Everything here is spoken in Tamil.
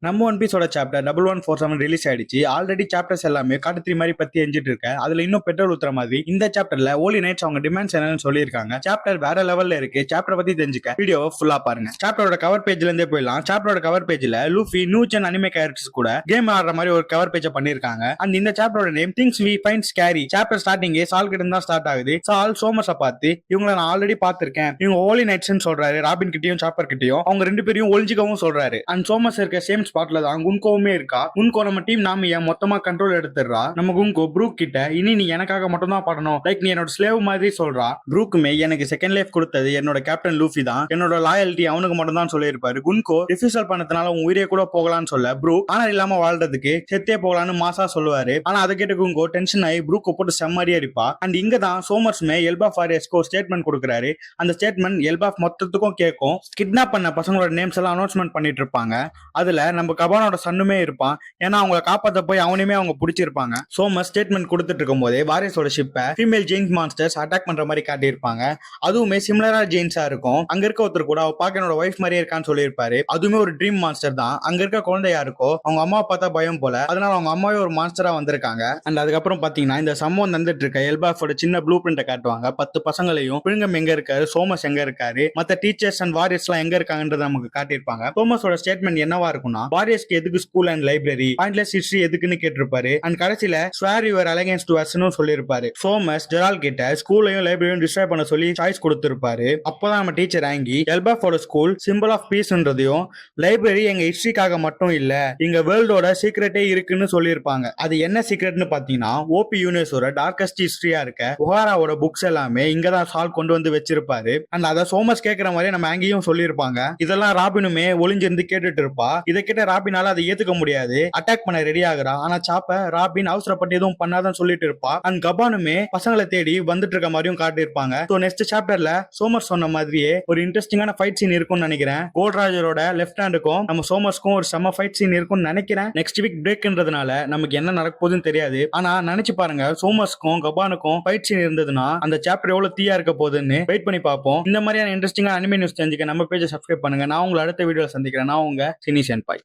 நம்ம ஒன் பீஸோட சாப்டர் 1147 ரிலீஸ் ஆயிடுச்சு. ஆல்ரெடி சாப்டர்ஸ் எல்லாமே காட்டு தீ மாதிரி பத்தி எஞ்சிட்டு இருக்க. அதுல இன்னும் பெட்ரோல் ஊத்துற மாதிரி இந்த சாப்டர்ல ஹோலி நைட்ஸ் அவங்க டிமாண்ட்ஸ் என்னன்னு சொல்லியிருக்காங்க. சாப்டர் வேற லெவல்ல இருக்கு. சாப்டர் பத்தி தெரிஞ்சுக்க வீடியோவை ஃபுல்லா பாருங்க. சாப்டரோட கவர் பேஜ்ல இருந்தே போயிடலாம். சாப்டரோட கவர் பேஜ்ல லூஃபி நியூஜன் அனிமே கேரக்டர்ஸ் கூட கேம் ஆடுற மாதிரி ஒரு கவர் பேஜ் பண்ணிருக்காங்க. அண்ட் இந்த சாப்டரோட name things we find scary. Chapter ஸ்டார்டிங்கே சால் கிட்ட இருந்தா ஸ்டார்ட் ஆகுது. சால் சோமஸை பார்த்து இவங்களை நான் ஆல்ரெடி பார்த்திருக்கேன், இவங்க ஹோலி நைட்ஸ்னு சொல்றாரு. ராபின் கிட்டயும் சாப்பர் கிட்டயும் அவங்க ரெண்டு பேரையும் ஒளிஞ்சிக்கவும் சொல்றாரு. அண்ட் சோமஸ் இருக்க சேம் ஸ்பாட்ல தான் குன்கோவுமே இருக்கா. குன்கோ நம்ம டீம் நாம ஏன் மொத்தமா கண்ட்ரோல் எடுத்துடுறா. நம்ம குன்கோ ப்ரூக் கிட்ட இனி நீ எனக்காக மட்டும் தான் பாடணும், லைக் நீ என்னோட ஸ்லேவ் மாதிரி சொல்றா. ப்ரூக்குமே எனக்கு செகண்ட் லைஃப் கொடுத்தது என்னோட கேப்டன் லூஃபி தான், என்னோட லாயல்ட்டி அவனுக்கு மட்டும் தான் சொல்லியிருப்பாரு. குன்கோ ரிஃப்யூசல் பண்ணதுனால உன் உயிரே கூட போகலான்னு சொல்ல ப்ரூக் ஆனர் இல்லாம வாழ்றதுக்கு செத்தே போகலான்னு மாசா சொல்லுவாரு. ஆனா அதை கேட்டு குன்கோ டென்ஷன் ஆகி ப்ரூக் போட்டு செம்மறியா இருப்பா. அண்ட் இங்க தான் சோமர்ஸ்மே எல்பாஃப் ஃபாரியஸ்க்கு ஒரு ஸ்டேட்மெண்ட் கொடுக்குறாரு. அந்த ஸ்டேட்மெண்ட் எல்பாஃப் மொத்தத்துக்கும் கேட்கும். கிட்னாப் பண்ண பசங்களோட நேம்ஸ் எல்லாம் அனௌன்ஸ்மெண்ட் பண்ணிட்டு இருப்பாங்க. அதுல நம்ம கபானோட சன்னுமே இருப்பான். ஏன்னா அவங்களை காப்பாத்த போய் அவனையுமே அவங்க பிடிச்சிருப்பாங்க. சோமஸ் ஸ்டேட்மெண்ட் கொடுத்துட்டு இருக்கும் போதே வாரியஸோட ஷிப்பை ஃபீமேல் ஜெயின்ஸ் மான்ஸ்டர்ஸ் அட்டாக் பண்ற மாதிரி காட்டியிருப்பாங்க. அதுவுமே சிமிலரா ஜெயின்ஸா இருக்கும். அங்க இருக்க ஒருத்தர் கூட அவ பாக்க என்னோட ஒய்ஃப் மாதிரியே இருக்கான்னு சொல்லியிருப்பாரு. அதுவுமே ஒரு ட்ரீம் மான்ஸ்டர் தான். அங்க இருக்க குழந்தையா இருக்கோ அவங்க அம்மா பார்த்தா பயம் போல, அதனால அவங்க அம்மாவே ஒரு மான்ஸ்டரா வந்திருக்காங்க. அண்ட் அதுக்கப்புறம் பாத்தீங்கன்னா இந்த சம்பவம் நடந்துட்டு இருக்க எல்பாஃபோட சின்ன ப்ளூ பிரிண்ட காட்டுவாங்க. 10 பசங்களையும் பிழுங்கம் எங்க இருக்காரு, சோமஸ் எங்க இருக்காரு, மத்த டீச்சர்ஸ் அண்ட் வாரியர்ஸ் எல்லாம் எங்க இருக்காங்கன்றத நமக்கு காட்டியிருப்பாங்க. சோமஸோட ஸ்டேட்மெண்ட் என்னவா இருக்கும்னா, வாரியர்ஸ்க்கு எதுக்கு school and library, pointless history எதுக்குன்னு கேட்டிருப்பாரு. அண்ட் கடைசியில ஸ்வேர் யுவர் அலைகன்ஸ் டு அஸ்னு சொல்லியிருப்பாரு. சோமஸ் ஜெரால் கிட்ட ஸ்கூலையும் லைப்ரரியும் டிஸ்ட்ராய் பண்ண சொல்லி சாய்ஸ் கொடுத்திருப்பாரு. அப்பதான் நம்ம டீச்சர் ஆங்கி எல்பாஃபோட ஸ்கூல் சிம்பிள் ஆஃப் பீஸ்ன்றதையும் லைப்ரரி எங்க ஹிஸ்டரிக்காக மட்டும் இல்ல, எங்க வேர்ல்டோட சீக்ரெட்டே இருக்குன்னு சொல்லியிருப்பாங்க. அது என்ன சீக்ரெட்னு பாத்தீங்கன்னா ஓபி யூனிவர்ஸோட டார்க்கஸ்ட் ஹிஸ்டரியா இருக்க ஒஹாராவோட புக்ஸ் எல்லாமே இங்கதான் சால் கொண்டு வந்து வச்சிருப்பாரு. அண்ட் அதை சோமஸ் கேட்கிற மாதிரி நம்ம ஆங்கியும் சொல்லியிருப்பாங்க. இதெல்லாம் ராபினுமே ஒளிஞ்சிருந்து கேட்டுட்டு இருப்பா. இதை கிட்ட ராபினால அதை ஏத்துக்க முடியாது. அட்டாக் பண்ண ரெடி ஆகுறா. ஆனா சாப்ப ராபின் அவசரப்பட்டு எதுவும் பண்ணாதான் சொல்லிட்டு இருப்பா. அண்ட் கபானுமே பசங்களை தேடி வந்துட்டு இருக்க மாதிரியும் காட்டியிருப்பாங்க. சோ நெக்ஸ்ட் சாப்டர்ல சோமர் சொன்ன மாதிரியே ஒரு இன்ட்ரெஸ்டிங்கான ஃபைட் சீன் இருக்கும்னு நினைக்கிறேன். கோல்ட்ராஜரோட லெஃப்ட் ஹேண்டுக்கும் நம்ம சோமர்ஸ்க்கும் ஒரு செம்ம ஃபைட் சீன் இருக்கும்னு நினைக்கிறேன். நெக்ஸ்ட் வீக் பிரேக்ன்றதுனால நமக்கு என்ன நடக்க போகுதுன்னு தெரியாது. ஆனா நினைச்சு பாருங்க, சோமர்ஸ்க்கும் கபானுக்கும் ஃபைட் சீன் இருந்ததுன்னா அந்த சாப்டர் எவ்வளவு தீயா இருக்க போகுதுன்னு வெயிட் பண்ணி பார்ப்போம். இந்த மாதிரியான இன்ட்ரெஸ்டிங்கான அனிமே நியூஸ் தெரிஞ்சுக்க நம்ம பேஜை சப்ஸ்கிரைப் பண்ணுங்க. நான் உங்களை அடுத்த வீடியோல சந்திக்கிறேன். நான் உங்க சினி சென்பாய்.